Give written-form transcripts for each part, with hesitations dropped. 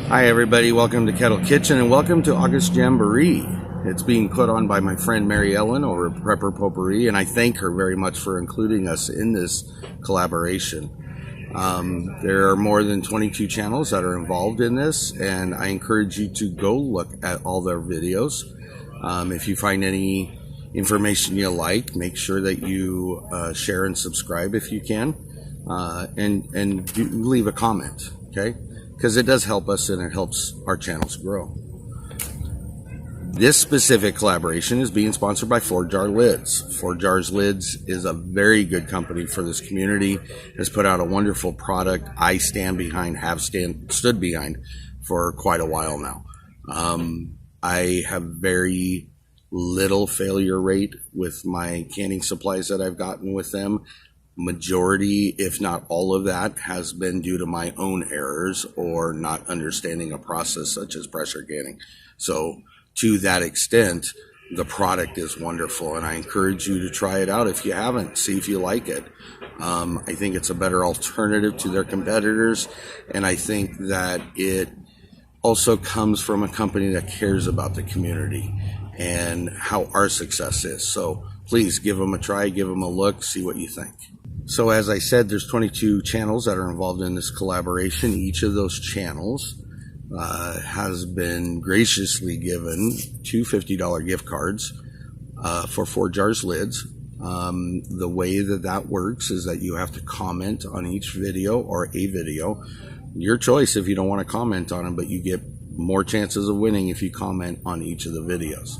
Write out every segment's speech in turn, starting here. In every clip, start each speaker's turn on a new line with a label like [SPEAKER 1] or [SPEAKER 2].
[SPEAKER 1] Hi everybody, welcome to Kettle Kitchen and welcome to August JAMboree. It's being put on by my friend Mary Ellen over at Prepper Potpourri, and I thank her very much for including us in this collaboration. There are more than 22 channels that are involved in this, and I encourage you to go look at all their videos. If you find any information you like, make sure that you share and subscribe if you can, and do leave a comment, okay? Because it does help us and it helps our channels grow. This specific collaboration is being sponsored by 4-Jar Lids. 4-Jar's Lids is a very good company for this community. Has put out a wonderful product I stand behind, have stood behind for quite a while now. I have very little failure rate with my canning supplies that I've gotten with them. Majority, if not all of that, has been due to my own errors or not understanding a process such as pressure canning. So to that extent, the product is wonderful, and I encourage you to try it out if you haven't. See if you like it. I think it's a better alternative to their competitors, and I think that it also comes from a company that cares about the community and how our success is. So please give them a try, give them a look, see what you think. So as I said, there's 22 channels that are involved in this collaboration. Each of those channels has been graciously given two $50 gift cards for 4-Jar's Lids. The way that works is that you have to comment on each video or a video. Your choice if you don't want to comment on them, but you get more chances of winning if you comment on each of the videos.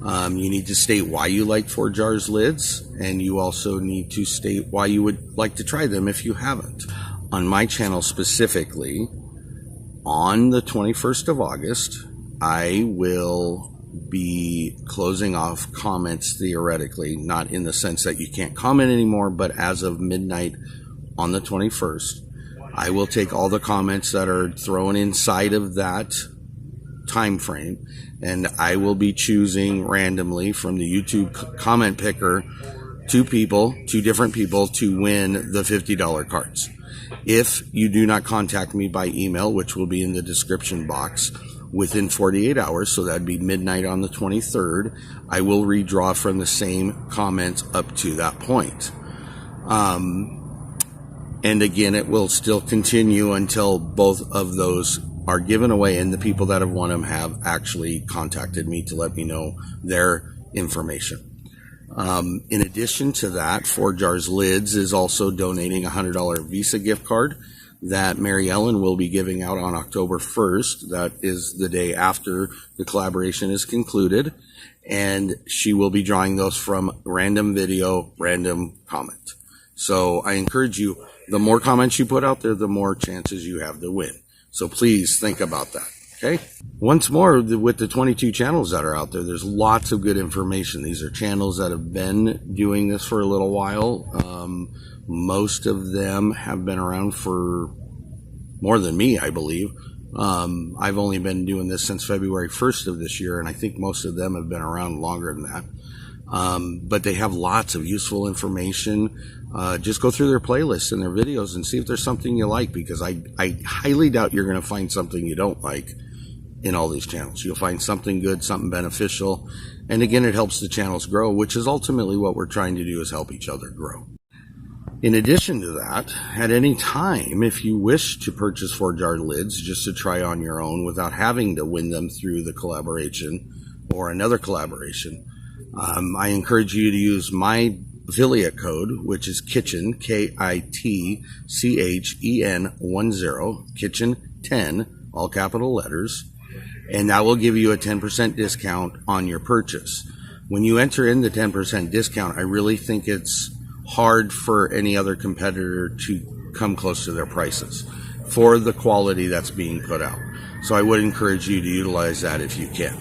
[SPEAKER 1] You need to state why you like 4-Jar's Lids, and you also need to state why you would like to try them if you haven't. On my channel specifically, on the 21st of August, I will be closing off comments theoretically, not in the sense that you can't comment anymore, but as of midnight on the 21st, I will take all the comments that are thrown inside of that time frame, and I will be choosing randomly from the YouTube comment picker two different people to win the $50 cards. If you do not contact me by email, which will be in the description box, within 48 hours, so that'd be midnight on the 23rd, I will redraw from the same comments up to that point. And again, it will still continue until both of those are given away and the people that have won them have actually contacted me to let me know their information. In addition to that, 4-Jar's Lids is also donating a $100 Visa gift card that Mary Ellen will be giving out on October 1st. That is the day after the collaboration is concluded, and she will be drawing those from random video, random comment. So I encourage you, the more comments you put out there, the more chances you have to win. So please think about that, okay? Once more, with the 22 channels that are out there, there's lots of good information. These are channels that have been doing this for a little while. Most of them have been around for more than me, I believe. I've only been doing this since February 1st of this year, and I think most of them have been around longer than that. But they have lots of useful information. Just go through their playlists and their videos and see if there's something you like, because I highly doubt you're going to find something you don't like in all these channels. You'll find something good, something beneficial, and again, it helps the channels grow, which is ultimately what we're trying to do, is help each other grow. In addition to that, at any time, if you wish to purchase 4-Jar Lids just to try on your own without having to win them through the collaboration or another collaboration, I encourage you to use my affiliate code, which is Kitchen, KITCHEN 10, Kitchen 10, all capital letters, and that will give you a 10% discount on your purchase. When you enter in the 10% discount, I really think it's hard for any other competitor to come close to their prices for the quality that's being put out. So I would encourage you to utilize that if you can.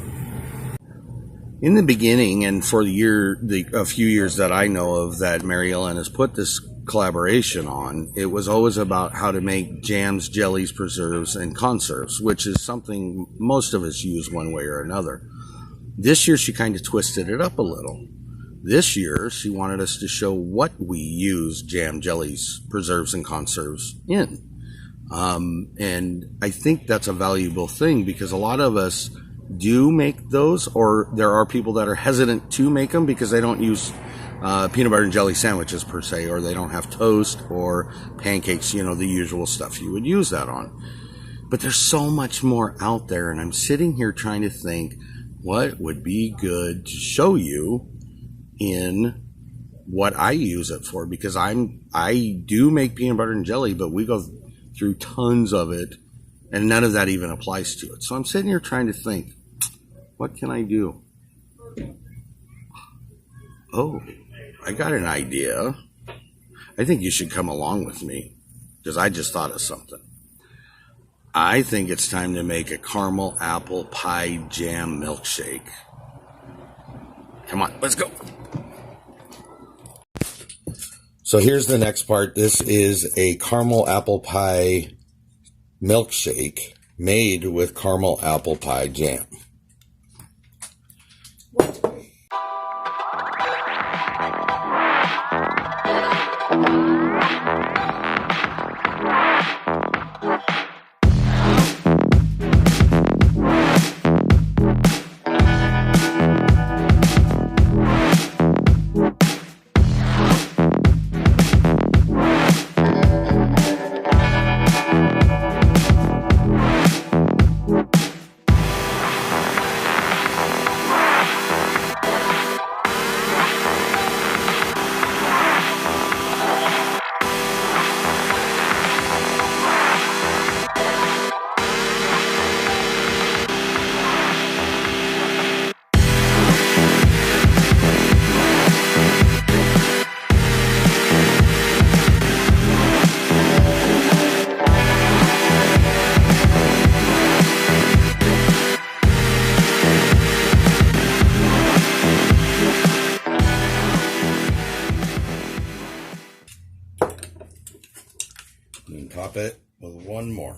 [SPEAKER 1] In the beginning, and for a few years that I know of that Mary Ellen has put this collaboration on, it was always about how to make jams, jellies, preserves, and conserves, which is something most of us use one way or another. This year, she kind of twisted it up a little. This year, she wanted us to show what we use jam, jellies, preserves, and conserves in. And I think that's a valuable thing because a lot of us do make those, or there are people that are hesitant to make them because they don't use peanut butter and jelly sandwiches per se, or they don't have toast or pancakes, you know, the usual stuff you would use that on. But there's so much more out there, and I'm sitting here trying to think what would be good to show you in what I use it for, because I do make peanut butter and jelly, but we go through tons of it, and none of that even applies to it. So I'm sitting here trying to think, what can I do? Oh, I got an idea. I think you should come along with me, because I just thought of something. I think it's time to make a caramel apple pie jam milkshake. Come on, let's go. So here's the next part. This is a caramel apple pie milkshake made with caramel apple pie jam. And top it with one more.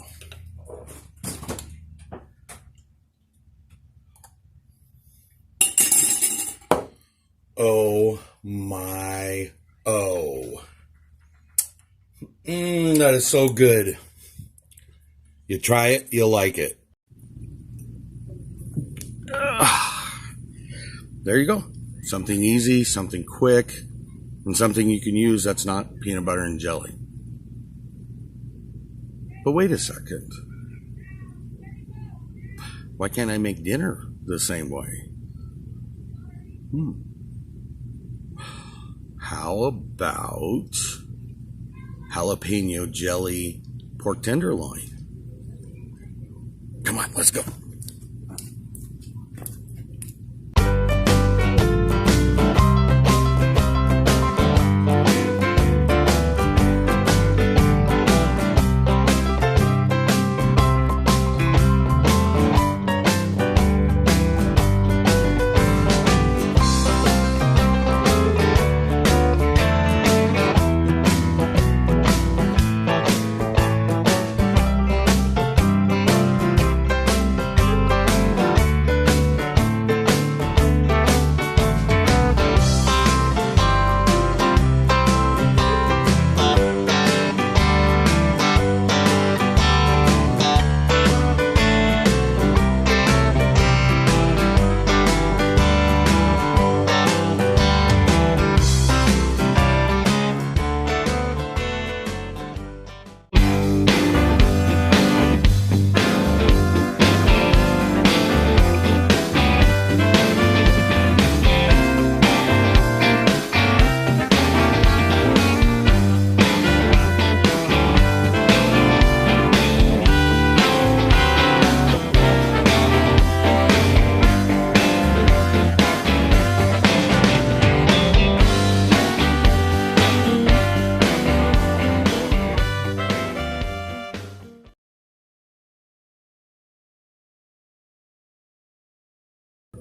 [SPEAKER 1] Oh my, oh. That is so good. You try it, you'll like it. There you go. Something easy, something quick, and something you can use that's not peanut butter and jelly. But wait a second. Why can't I make dinner the same way? How about jalapeno jelly pork tenderloin? Come on, let's go.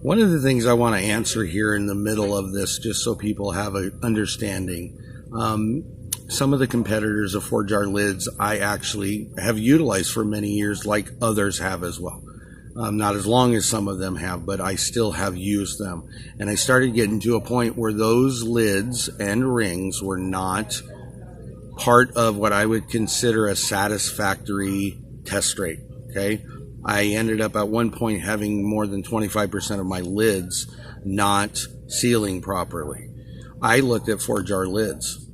[SPEAKER 1] One of the things I want to answer here in the middle of this, just so people have an understanding, some of the competitors of 4-jar lids I actually have utilized for many years, like others have as well. Not as long as some of them have, but I still have used them. And I started getting to a point where those lids and rings were not part of what I would consider a satisfactory test rate. Okay. I ended up at one point having more than 25% of my lids not sealing properly. I looked at 4-jar lids.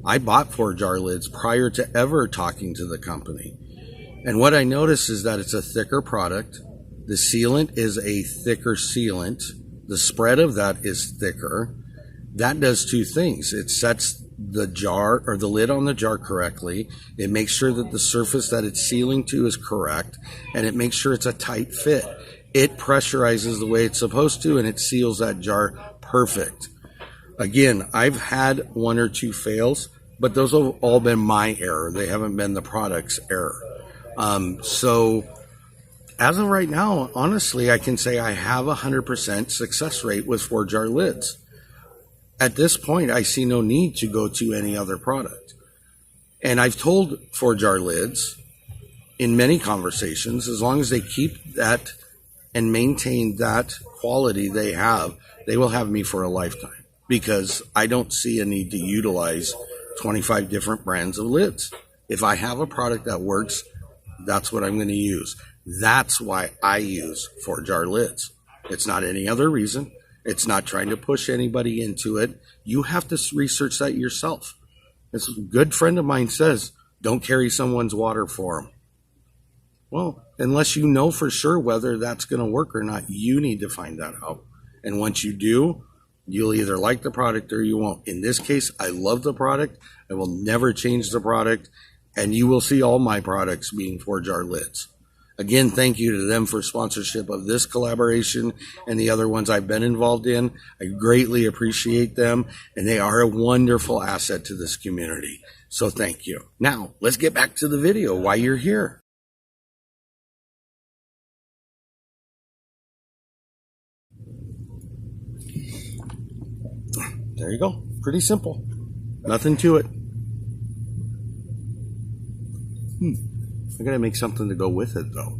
[SPEAKER 1] I bought 4-jar lids prior to ever talking to the company. And what I noticed is that it's a thicker product. The sealant is a thicker sealant. The spread of that is thicker. That does two things. It sets the jar or the lid on the jar correctly. It makes sure that the surface that it's sealing to is correct, and it makes sure it's a tight fit. It pressurizes the way it's supposed to, and it seals that jar perfect. Again, I've had one or two fails, but those have all been my error. They haven't been the product's error. So as of right now, honestly, I can say I have 100% success rate with 4-jar lids. At this point, I see no need to go to any other product. And I've told 4-jar lids in many conversations, as long as they keep that and maintain that quality they have, they will have me for a lifetime, because I don't see a need to utilize 25 different brands of lids. If I have a product that works, that's what I'm going to use. That's why I use 4-jar lids. It's not any other reason. It's not trying to push anybody into it. You have to research that yourself. This good friend of mine says, don't carry someone's water for them. Well, unless you know for sure whether that's going to work or not, you need to find that out. And once you do, you'll either like the product or you won't. In this case, I love the product. I will never change the product. And you will see all my products being 4-jar lids. Again, thank you to them for sponsorship of this collaboration and the other ones I've been involved in. I greatly appreciate them, and they are a wonderful asset to this community. So thank you. Now, let's get back to the video, why you're here. There you go. Pretty simple. Nothing to it. I gotta make something to go with it, though.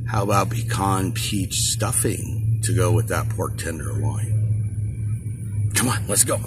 [SPEAKER 1] How about pecan peach stuffing to go with that pork tenderloin? Come on, let's go.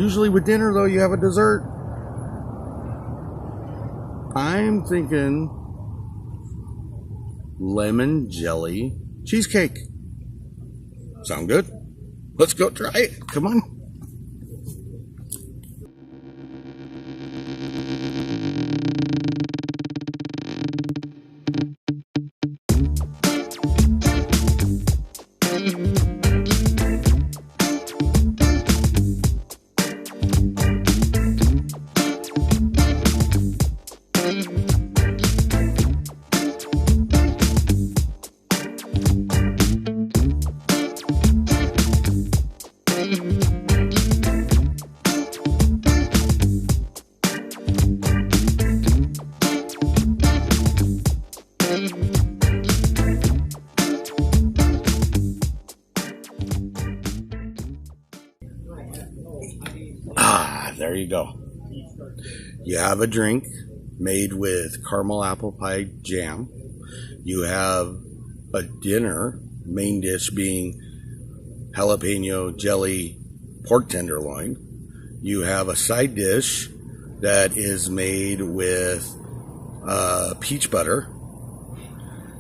[SPEAKER 1] Usually with dinner, though, you have a dessert. I'm thinking lemon jelly cheesecake. Sound good? Let's go try it. Come on. There you go. You have a drink made with caramel apple pie jam. You have a dinner, main dish being jalapeno jelly pork tenderloin. You have a side dish that is made with peach butter.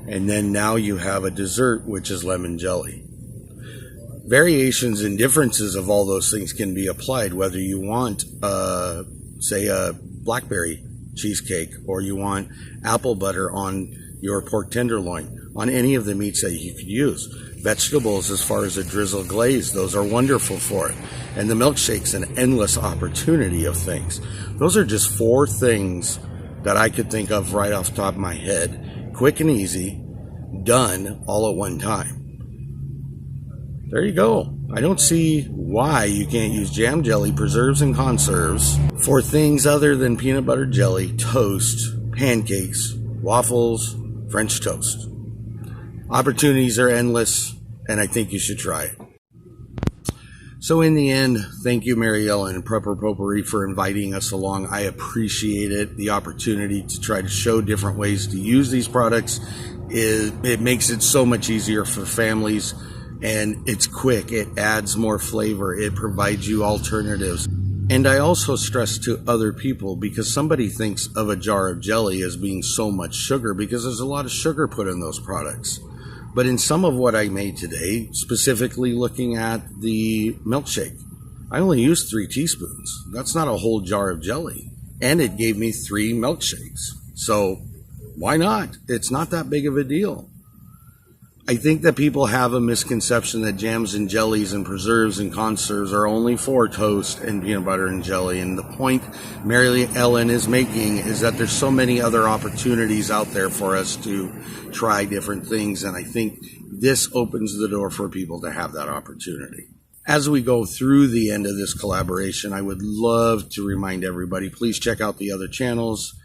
[SPEAKER 1] And then now you have a dessert, which is lemon jelly. Variations and differences of all those things can be applied, whether you want, say, a blackberry cheesecake, or you want apple butter on your pork tenderloin, on any of the meats that you could use. Vegetables, as far as a drizzle glaze, those are wonderful for it. And the milkshake's an endless opportunity of things. Those are just 4 things that I could think of right off the top of my head. Quick and easy, done all at one time. There you go. I don't see why you can't use jam, jelly, preserves, and conserves for things other than peanut butter jelly, toast, pancakes, waffles, French toast. Opportunities are endless, and I think you should try it. So in the end, thank you, Mary Ellen and Prepper Potpourri, for inviting us along. I appreciate it. The opportunity to try to show different ways to use these products. It makes it so much easier for families. And it's quick, it adds more flavor, it provides you alternatives. And I also stress to other people, because somebody thinks of a jar of jelly as being so much sugar, because there's a lot of sugar put in those products. But in some of what I made today, specifically looking at the milkshake, I only used 3 teaspoons. That's not a whole jar of jelly. And it gave me 3 milkshakes. So why not? It's not that big of a deal. I think that people have a misconception that jams and jellies and preserves and conserves are only for toast and peanut butter and jelly. And the point Mary Ellen is making is that there's so many other opportunities out there for us to try different things. And I think this opens the door for people to have that opportunity. As we go through the end of this collaboration, I would love to remind everybody, please check out the other channels.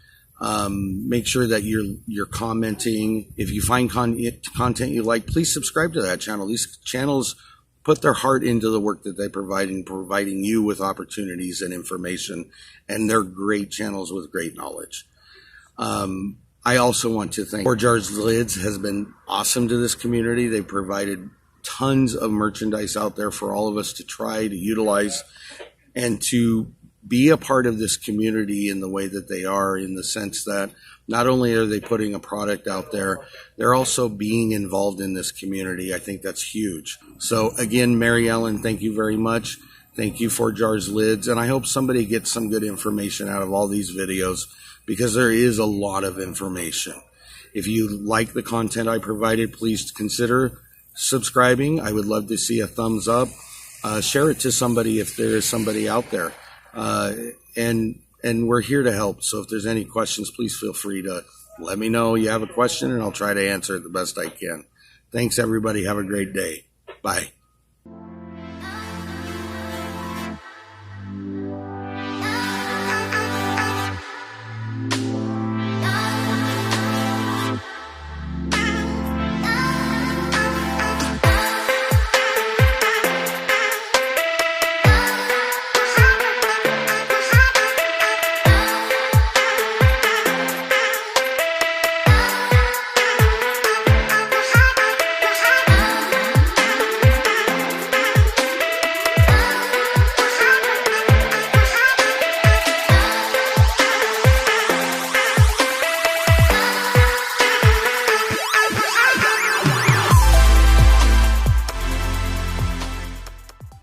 [SPEAKER 1] Make sure that you're commenting. If you find content you like, please subscribe to that channel. These channels put their heart into the work that they provide in providing you with opportunities and information, and they're great channels with great knowledge. I also want to thank 4 Jars Lids has been awesome to this community. They provided tons of merchandise out there for all of us to try, to utilize, and to be a part of this community in the way that they are, in the sense that not only are they putting a product out there, they're also being involved in this community. I think that's huge. So again, Mary Ellen, thank you very much. Thank you for Jars Lids. And I hope somebody gets some good information out of all these videos, because there is a lot of information. If you like the content I provided, please consider subscribing. I would love to see a thumbs up. Share it to somebody if there is somebody out there. And we're here to help. So if there's any questions, please feel free to let me know you have a question, and I'll try to answer it the best I can. Thanks, everybody. Have a great day. Bye.